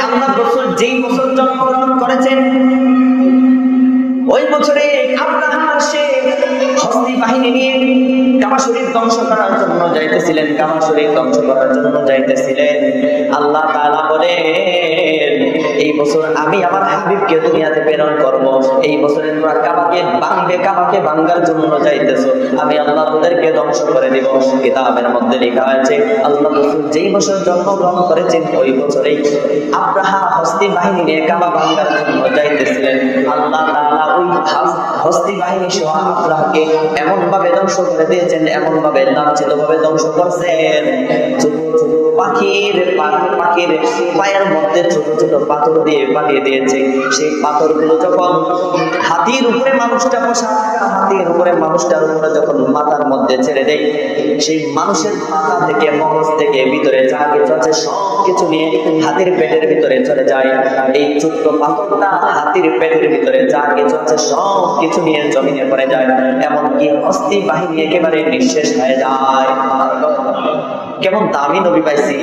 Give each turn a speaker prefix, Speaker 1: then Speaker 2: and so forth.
Speaker 1: আল্লাহ রাসূল যেই বছর জন্মগ্রহণ করেছেন ওই বছরে আব্রাহা সে হস্তি বাহিনী নিয়ে কাবা শরীফ ধ্বংস করার জন্য যাইতেছিলেন, কাবা শরীফ ধ্বংস করার জন্য যাইতেছিলেন। আল্লাহ তাআলা বলেন এই বছর আমি আমার হাবিবকে দুনিয়াতে প্রেরণ করব, এই বছরে তোমরা কাবাকে ভাঙবে, কাবাকে ভাঙার জন্য যাইতেছো, আমি আল্লাহ তোদেরকে ধ্বংস করে দিব। কিতাবের মধ্যে লেখা আছে আল্লাহ রাসূল যেই বছর জন্মগ্রহণ করেছেন ওই বছরেই আব্রাহা হস্তি বাহিনী নিয়ে কাবা ভাঙার জন্য যাইতেছিলেন। আল্লাহ তাআলা ওই হস্তি বাহিনী সহ আব্রাহাকে এমন ভাবে ধ্বংস করে দিয়েছেন, এমন ভাবে লাঞ্ছিত ভাবে ধ্বংস করছেন। ছোট ছোট পাখির পায়ের মধ্যে ছোট ছোট পাথর দিয়ে পাঠিয়ে দিয়েছে। সেই পাথরগুলো যখন হাতির উপরে মানুষটা বসা, হাতির উপরে মানুষটার উপরে যখন মাথার মধ্যে ছেড়ে দেয়, সেই মানুষের মাথা থেকে মগজ থেকে ভিতরে যা কিছু আছে সবকিছু নিয়ে হাতির পেটের ভিতরে চলে যায়। এই ছোট্ট পাথরটা হাতির পেটের ভিতরে যা কিছু আছে সব কিছু নিয়ে জমিনে পড়ে যায়, এমনকি হস্তি বাহিনী একেবারে নিঃশেষ হয়ে যায়। কেমন দামি নবী পাইছি।